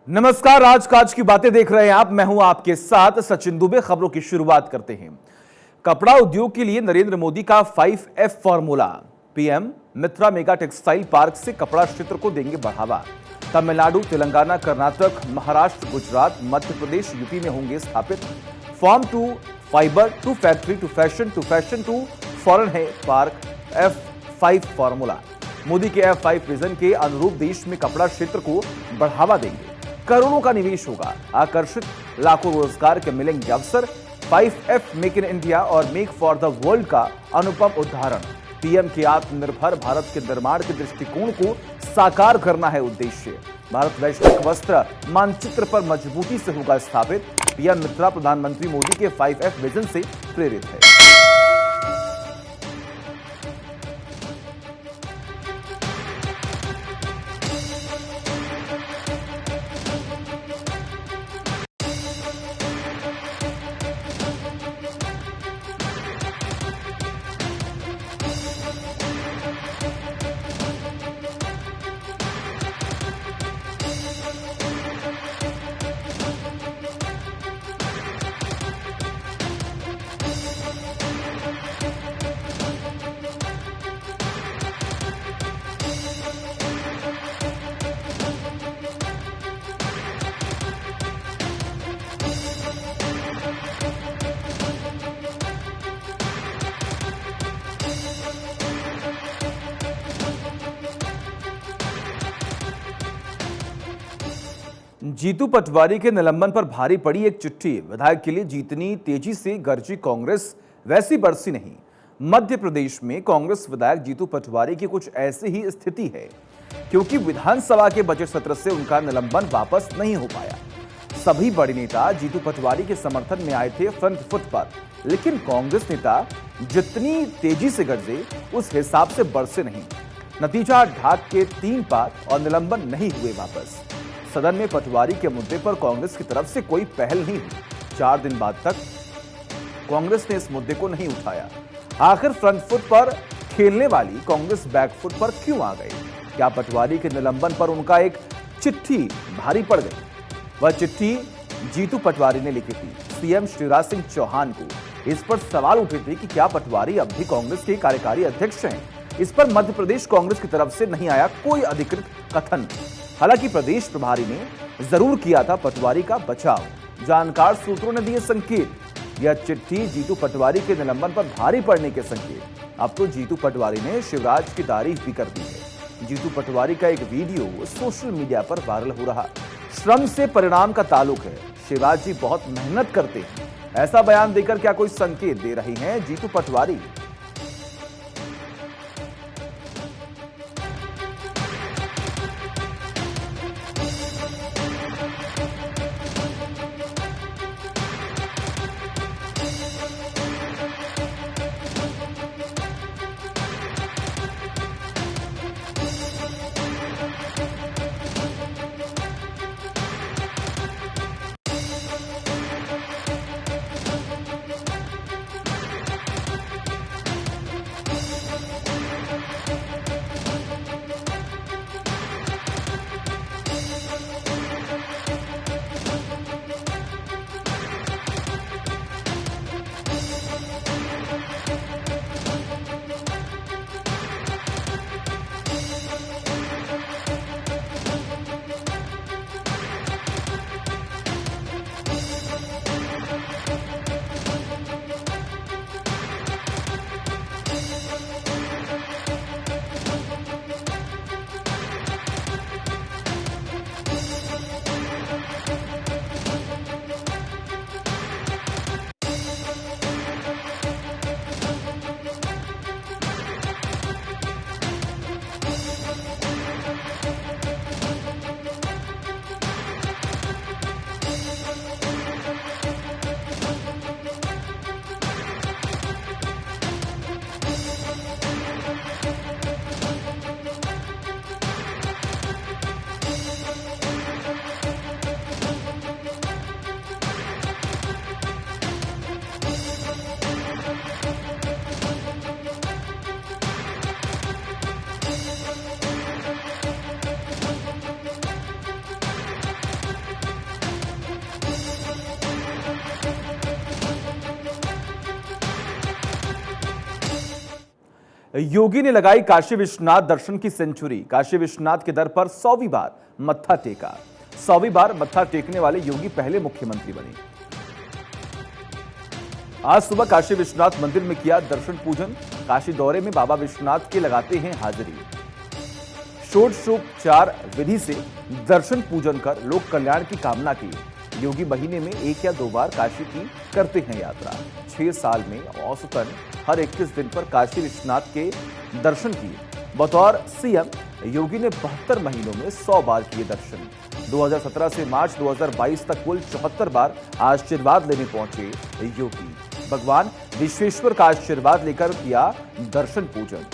नमस्कार, राजकाज की बातें देख रहे हैं आप। मैं हूं आपके साथ सचिन दुबे। खबरों की शुरुआत करते हैं। कपड़ा उद्योग के लिए नरेंद्र मोदी का 5F formula. PM Mitra mega textile park से कपड़ा क्षेत्र को देंगे बढ़ावा। तमिलनाडु, तेलंगाना, कर्नाटक, महाराष्ट्र, गुजरात, मध्य प्रदेश, यूपी में होंगे स्थापित। Farm to fibre to factory to fashion to foreign है पार्क F5 फॉर्मूला। मोदी के F5 विजन के अनुरूप देश में कपड़ा क्षेत्र को बढ़ावा देंगे। करोड़ों का निवेश होगा, आकर्षित लाखों रोजगार के मिलेंगे अवसर। 5F मेक इन इंडिया और मेक फॉर द वर्ल्ड का अनुपम उदाहरण। पीएम के आत्मनिर्भर भारत के निर्माण के दृष्टिकोण को साकार करना है उद्देश्य। भारत वैश्विक वस्त्र मानचित्र पर मजबूती से होगा स्थापित। पीएम मित्रा प्रधानमंत्री मोदी के 5F विजन से प्रेरित है। जीतू पटवारी के निलंबन पर भारी पड़ी एक चिट्ठी। विधायक के लिए जितनी तेजी से गरजी कांग्रेस, वैसी बरसी नहीं। मध्य प्रदेश में कांग्रेस विधायक जीतू पटवारी की कुछ ऐसी ही स्थिति है, क्योंकि विधानसभा के बजट सत्र से उनका निलंबन वापस नहीं हो पाया। सभी बड़े नेता जीतू पटवारी के समर्थन में आए थे फ्रंट फुट पर, लेकिन कांग्रेस नेता जितनी तेजी से गरजे उस हिसाब से बरसे नहीं। नतीजा ढाक के 3 पार और निलंबन नहीं हुए वापस। सदन में पटवारी के मुद्दे पर कांग्रेस की तरफ से कोई पहल नहीं हुई। 4 दिन बाद तक कांग्रेस ने इस मुद्दे को नहीं उठाया। आखिर फ्रंट फुट पर खेलने वाली कांग्रेस बैक फुट पर क्यों आ गई? क्या पटवारी के निलंबन पर उनका एक चिट्ठी भारी पड़ गई? वह चिट्ठी जीतू पटवारी ने लिखी थी सीएम शिवराज सिंह चौहान को। इस पर सवाल उठे थे कि क्या पटवारी अब भी कांग्रेस के कार्यकारी अध्यक्ष हैं? इस पर मध्य प्रदेश कांग्रेस की तरफ से नहीं आया कोई अधिकृत कथन। हालांकि प्रदेश प्रभारी ने जरूर किया था पटवारी का बचाव। जानकार सूत्रों ने दिए संकेत। यह चिट्ठी जीतू पटवारी के निलंबन पर भारी पड़ने के संकेत। अब तो जीतू पटवारी ने शिवराज की तारीफ भी कर दी है। जीतू पटवारी का एक वीडियो सोशल मीडिया पर वायरल हो रहा। श्रम से परिणाम का ताल्लुक है, शिवराज जी बहुत मेहनत करते हैं, ऐसा बयान देकर क्या कोई संकेत दे रही हैं जीतू पटवारी? योगी ने लगाई काशी विश्वनाथ दर्शन की सेंचुरी। काशी विश्वनाथ के दर पर 100वीं बार मत्था टेका। 100वीं बार मत्था टेकने वाले योगी पहले मुख्यमंत्री बने। आज सुबह काशी विश्वनाथ मंदिर में किया दर्शन पूजन। काशी दौरे में बाबा विश्वनाथ के लगाते हैं हाजिरी। षोडशोपचार विधि से दर्शन पूजन कर लोक कल्याण की कामना की। योगी महीने में 1 या 2 बार काशी की करते हैं यात्रा। 6 साल में औसतन हर 21 दिन पर काशी विश्वनाथ के दर्शन किए। बतौर सीएम योगी ने 72 महीनों में 100 बार किए दर्शन। 2017 से मार्च 2022 तक कुल 74 बार आशीर्वाद लेने पहुंचे योगी। भगवान विश्वेश्वर का आशीर्वाद लेकर किया दर्शन पूजन।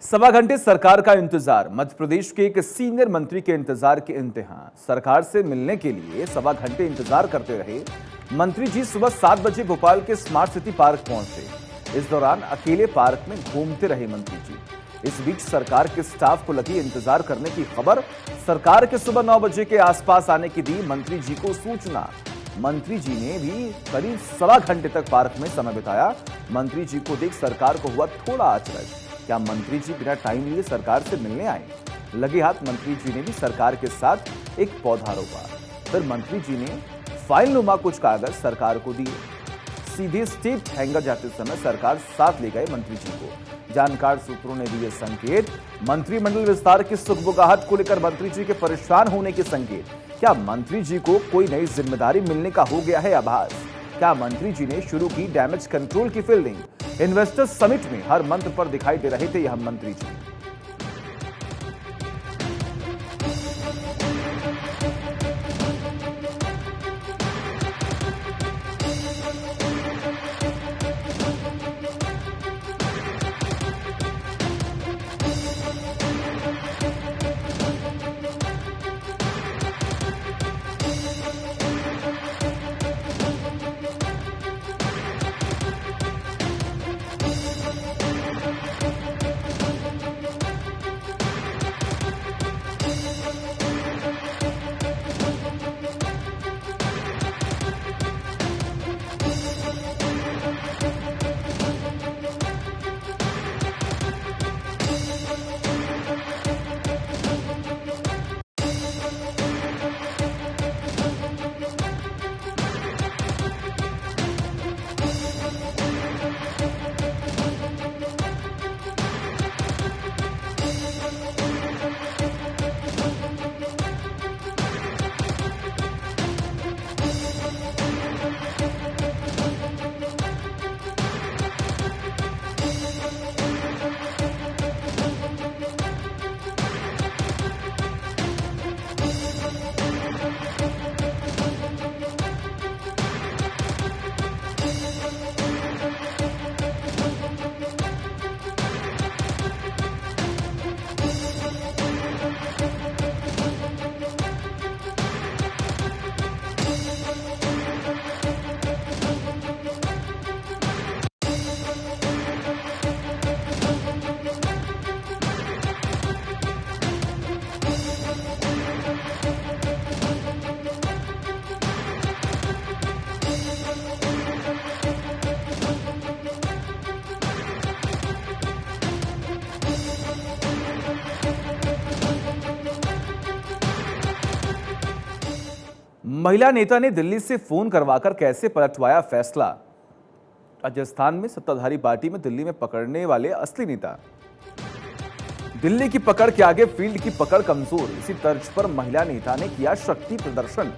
सवा घंटे सरकार का इंतजार। मध्य प्रदेश के एक सीनियर मंत्री के इंतजार के इंतहा। सरकार से मिलने के लिए सवा घंटे इंतजार करते रहे मंत्री जी। सुबह 7 बजे भोपाल के स्मार्ट सिटी पार्क पहुंचे। इस दौरान अकेले पार्क में घूमते रहे मंत्री जी। इस बीच सरकार के स्टाफ को लगी इंतजार करने की खबर। सरकार के सुबह 9 बजे के आसपास आने की दी मंत्री जी को सूचना। मंत्री जी ने भी करीब सवा घंटे तक पार्क में समय बिताया। मंत्री जी को देख सरकार को हुआ थोड़ा अचरज। क्या मंत्री जी बिना टाइम लिए सरकार से मिलने आए? लगे हाथ मंत्री जी ने भी सरकार के साथ एक पौधा रोपा। फिर मंत्री जी ने फाइल नुमा कुछ कागज सरकार को दिए। सीधे स्टेट हैंगर जाते समय सरकार साथ ले गए मंत्री जी को। जानकार सूत्रों ने दिए संकेत। मंत्रिमंडल विस्तार की सुगबुगाहट को लेकर मंत्री जी के परेशान होने के संकेत। क्या मंत्री जी को कोई नई जिम्मेदारी मिलने का हो गया है आभास? क्या मंत्री जी ने शुरू की डैमेज कंट्रोल की फील्डिंग? इन्वेस्टर्स समिट में हर मंत्र पर दिखाई दे रहे थे यह मंत्री जी। महिला नेता ने दिल्ली से फोन करवाकर कैसे पलटवाया फैसला। राजस्थान में सत्ताधारी पार्टी में दिल्ली में पकड़ने वाले असली नेता। दिल्ली की पकड़ के आगे फील्ड की पकड़ कमजोर, इसी तर्ज पर महिला नेता ने किया शक्ति प्रदर्शन।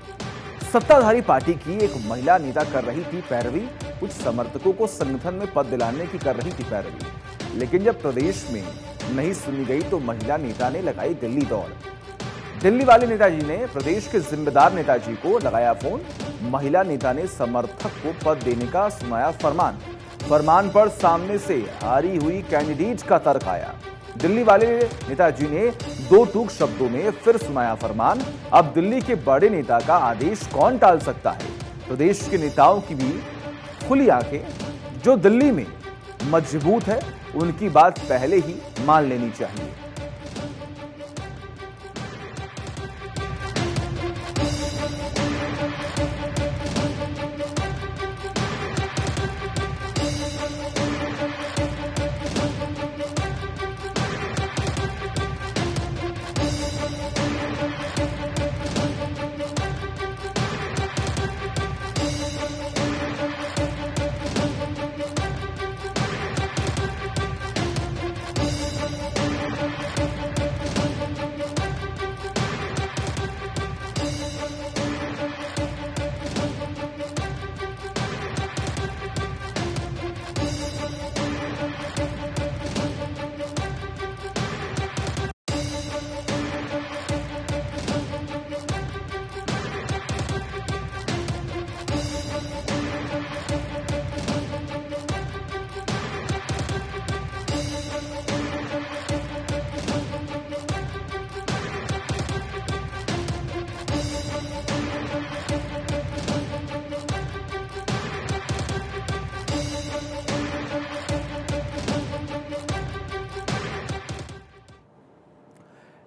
सत्ताधारी पार्टी की एक महिला नेता कर रही थी पैरवी, कुछ समर्थकों को संगठन में पद दिलाने की कर रही थी पैरवी, लेकिन जब प्रदेश में नहीं सुनी गई तो महिला नेता ने लगाई दिल्ली दौड़। दिल्ली वाले नेताजी ने प्रदेश के जिम्मेदार नेताजी को लगाया फोन। महिला नेता ने समर्थक को पद देने का सुनाया फरमान। फरमान पर सामने से हारी हुई कैंडिडेट का तर्क आया। दिल्ली वाले नेताजी ने दो टूक शब्दों में फिर सुनाया फरमान। अब दिल्ली के बड़े नेता का आदेश कौन टाल सकता है? प्रदेश के नेताओं की भी खुली आंखें, जो दिल्ली में मजबूत है उनकी बात पहले ही मान लेनी चाहिए।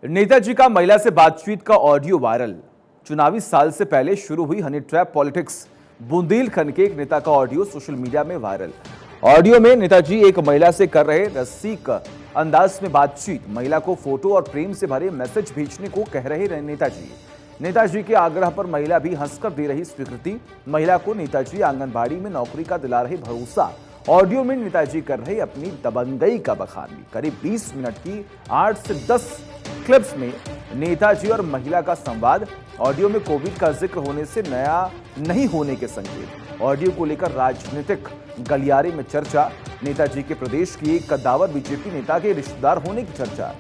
नेताजी का महिला से बातचीत का ऑडियो वायरल। चुनावी साल से पहले शुरू हुई हनी ट्रैप पॉलिटिक्स। बुंदेलखंड के एक नेता का ऑडियो सोशल मीडिया में वायरल। ऑडियो में नेताजी एक महिला से कर रहे रसिक अंदाज में बातचीत। महिला को फोटो और प्रेम से भरे मैसेज भेजने को कह रहे नेताजी। नेताजी के आग्रह पर महिला भी हंसकर दे रही स्वीकृति। महिला को नेताजी आंगनबाड़ी में नौकरी का दिला रहे भरोसा। ऑडियो में नेताजी कर रहे अपनी दबंगई का बखान। करीब 20 मिनट की 8 से 10 क्लिप्स में नेताजी और महिला का संवाद। ऑडियो में कोविड का जिक्र होने से नया नहीं होने के संकेत। ऑडियो को लेकर राजनीतिक गलियारे में चर्चा। नेताजी के प्रदेश की एक कद्दावर बीजेपी नेता के रिश्तेदार होने की चर्चा।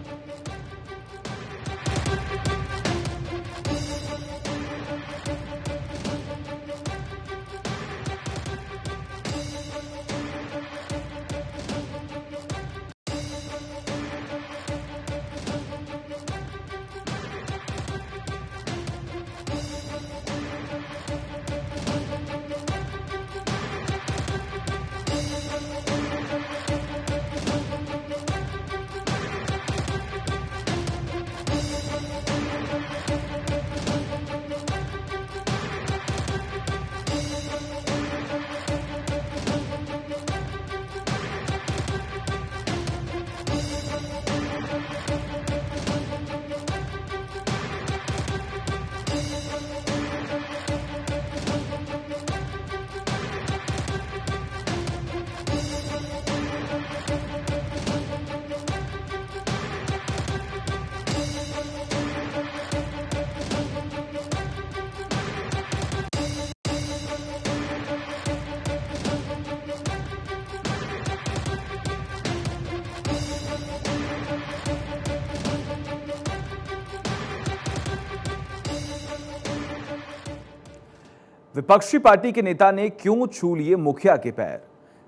विपक्षी पार्टी के नेता ने क्यों छू लिए मुखिया के पैर?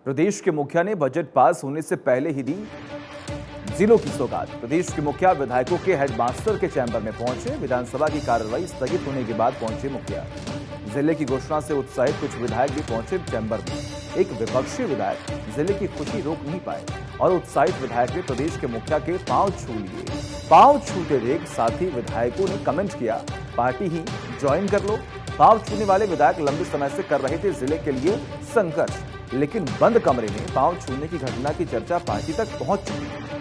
प्रदेश के मुखिया ने बजट पास होने से पहले ही दी जिलों की सौगात। प्रदेश के मुखिया विधायकों के हेडमास्टर के चैम्बर में पहुंचे। विधानसभा की कार्रवाई स्थगित होने के बाद पहुंचे मुखिया। जिले की घोषणा से उत्साहित कुछ विधायक भी पहुंचे चैम्बर में। एक विपक्षी विधायक जिले की खुशी रोक नहीं पाए और उत्साहित विधायक ने प्रदेश के मुखिया के पांव छू लिए। पांव छूते देख साथी विधायकों ने कमेंट किया, पार्टी ही ज्वाइन कर लो। पांव छूने वाले विधायक लंबे समय से कर रहे थे जिले के लिए संघर्ष, लेकिन बंद कमरे में पांव छूने की घटना की चर्चा पार्टी तक पहुंच चुकी है।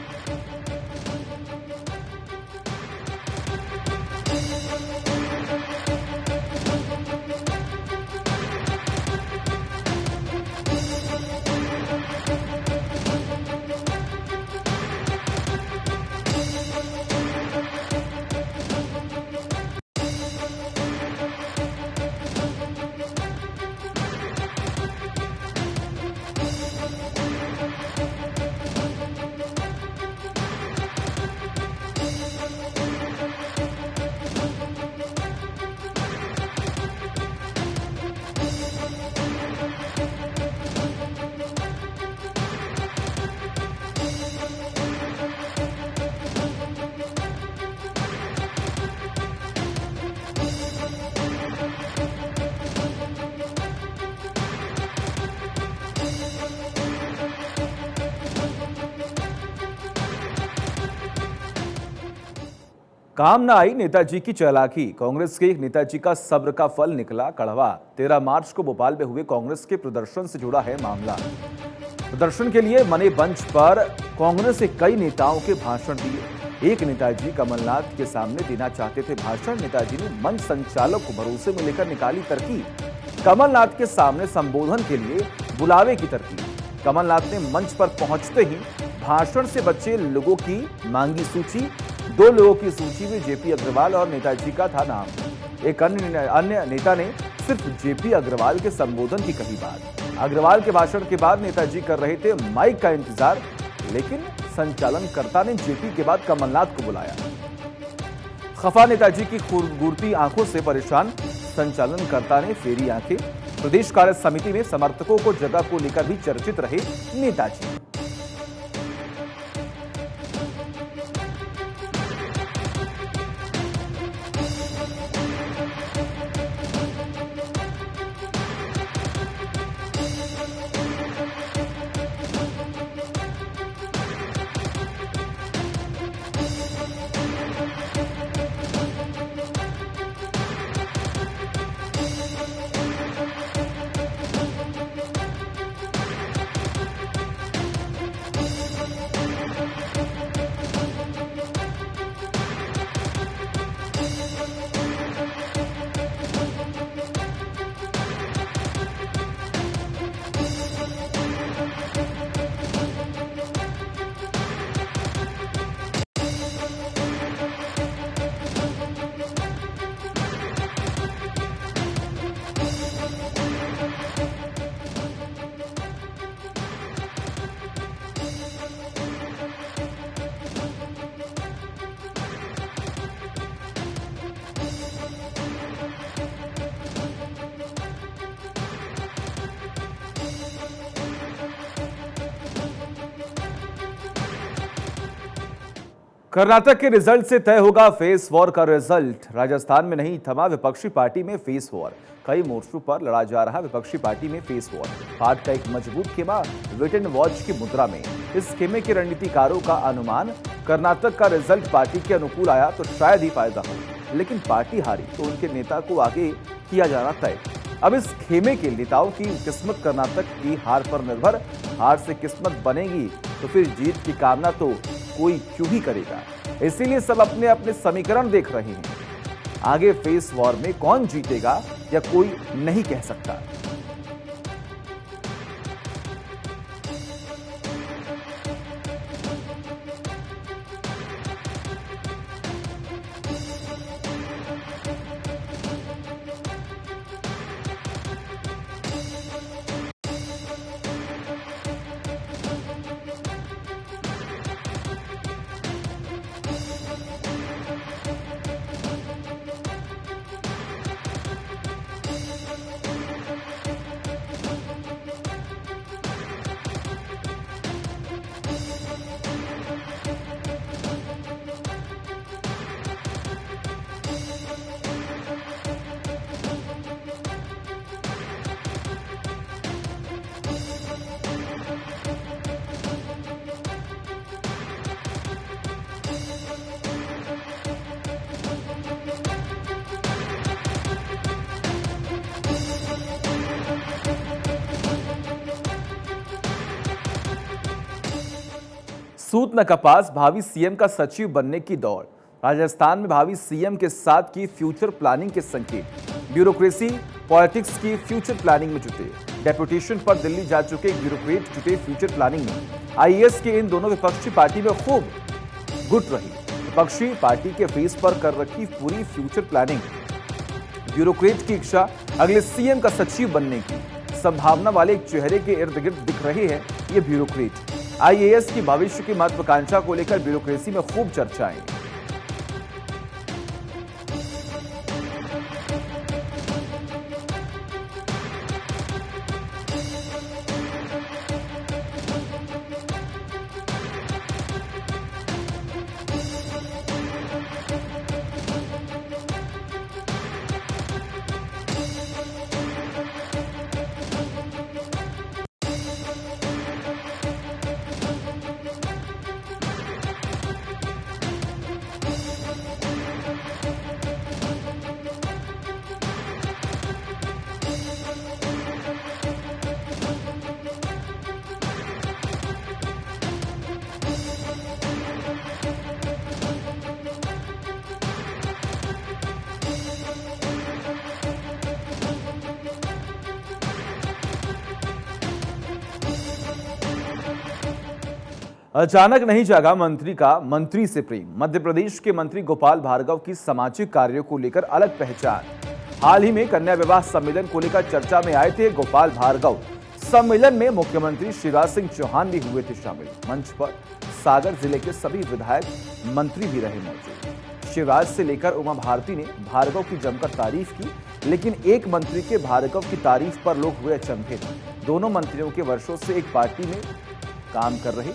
काम न आई नेताजी की चालाकी, कांग्रेस के नेताजी का सब्र का फल निकला कड़वा। 13 मार्च को भोपाल में हुए कांग्रेस के प्रदर्शन से जुड़ा है मामला। प्रदर्शन के लिए बने मंच पर कांग्रेस के कई नेताओं के भाषण दिए। एक नेताजी कमलनाथ के सामने देना चाहते थे भाषण। नेताजी ने मंच संचालक को भरोसे में लेकर निकाली तरकीब। कमलनाथ के सामने संबोधन के लिए बुलावे की तरकीब। कमलनाथ ने मंच पर पहुंचते ही भाषण से बचे लोगों की मांगी सूची। 2 लोगों की सूची में जेपी अग्रवाल और नेताजी का था नाम। एक अन्य नेता ने सिर्फ जेपी अग्रवाल के संबोधन की कही बात। अग्रवाल के भाषण के बाद नेताजी कर रहे थे माइक का इंतजार, लेकिन संचालनकर्ता ने जेपी के बाद कमलनाथ को बुलाया। खफा नेताजी की घूरती आंखों से परेशान संचालनकर्ता ने फेरी आंखें। प्रदेश कार्य समिति में समर्थकों को जगह को लेकर भी चर्चित रहे नेताजी। कर्नाटक के रिजल्ट से तय होगा फेस वॉर का रिजल्ट। राजस्थान में नहीं थमा विपक्षी पार्टी में फेस वॉर। कई मोर्चों पर लड़ा जा रहा विपक्षी पार्टी में फेस वॉर। पार्टी का एक मजबूत खेमा वेट एंड वॉच की मुद्रा में। इस खेमे के रणनीतिकारों का अनुमान, कर्नाटक का रिजल्ट पार्टी के अनुकूल आया तो शायद ही फायदा हो, लेकिन पार्टी हारी तो उनके नेता को आगे किया जाना तय। अब इस खेमे के नेताओं की किस्मत कर्नाटक की हार पर निर्भर। हार से किस्मत बनेगी तो फिर जीत की कामना तो कोई क्यों ही करेगा। इसीलिए सब अपने अपने समीकरण देख रहे हैं। आगे फेस वॉर में कौन जीतेगा या कोई नहीं कह सकता। सूत न कपास, भावी सीएम का सचिव बनने की दौड़। राजस्थान में भावी सीएम के साथ की फ्यूचर प्लानिंग के संकेत। ब्यूरोक्रेसी पॉलिटिक्स की फ्यूचर प्लानिंग में जुटे। डेपुटेशन पर दिल्ली जा चुके ब्यूरोक्रेट जुटे फ्यूचर प्लानिंग में। आईएएस के इन दोनों विपक्षी पार्टी में खूब गुट रही। विपक्षी पार्टी के फेस पर कर रखी पूरी फ्यूचर प्लानिंग। ब्यूरोक्रेट की इच्छा अगले सीएम का सचिव बनने की। संभावना वाले एक चेहरे के इर्द गिर्द दिख रहे हैं ये ब्यूरोक्रेट। आईएएस की भविष्य की महत्वाकांक्षा को लेकर ब्यूरोक्रेसी में खूब चर्चाएं। अचानक नहीं जागा मंत्री का मंत्री से प्रेम। मध्य प्रदेश के मंत्री गोपाल भार्गव की सामाजिक कार्यों को लेकर अलग पहचान। हाल ही में कन्या विवाह सम्मेलन को लेकर चर्चा में आए थे गोपाल भार्गव। सम्मेलन में मुख्यमंत्री शिवराज सिंह चौहान भी हुए थे शामिल। मंच पर सागर जिले के सभी विधायक मंत्री भी रहे मौजूद। शिवराज से लेकर उमा भारती ने भार्गव की जमकर तारीफ की, लेकिन एक मंत्री के भार्गव की तारीफ पर लोग हुए अचंभित। दोनों मंत्रियों के वर्षों से एक पार्टी में काम कर रहे,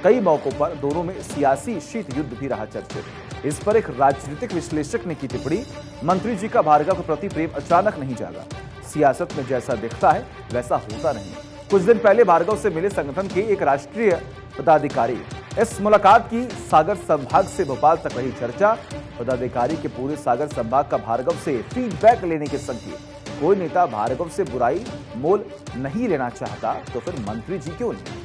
कई मौकों पर दोनों में सियासी शीत युद्ध भी रहा चर्चित। इस पर एक राजनीतिक विश्लेषक ने की टिप्पणी, मंत्री जी का भार्गव के प्रति प्रेम अचानक नहीं जागा। सियासत में जैसा दिखता है वैसा होता नहीं। कुछ दिन पहले भार्गव से मिले संगठन के एक राष्ट्रीय पदाधिकारी। इस मुलाकात की सागर संभाग से भोपाल तक रही चर्चा। पदाधिकारी के पूरे सागर संभाग का भार्गव से फीडबैक लेने के संकेत। कोई नेता भार्गव से बुराई मोल नहीं लेना चाहता तो फिर मंत्री जी क्यों नहीं।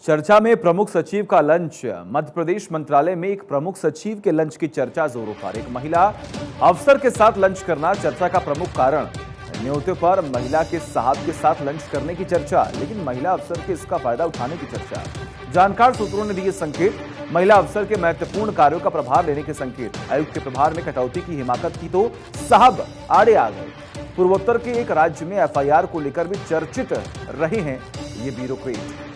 चर्चा में प्रमुख सचिव का लंच। मध्य प्रदेश मंत्रालय में एक प्रमुख सचिव के लंच की चर्चा जोरों पर। एक महिला अफसर के साथ लंच करना चर्चा का प्रमुख कारण। न्योते पर महिला के साहब के साथ लंच करने की चर्चा, लेकिन महिला अफसर के इसका फायदा उठाने की चर्चा। जानकार सूत्रों ने दिए संकेत, महिला अफसर के महत्वपूर्ण कार्यों का प्रभार लेने के संकेत। आयुक्त के प्रभार में कटौती की हिमाकत की तो साहब आड़े आ गए। पूर्वोत्तर के एक राज्य में एफआईआर को लेकर भी चर्चित रहे हैं ये ब्यूरोक्रेट।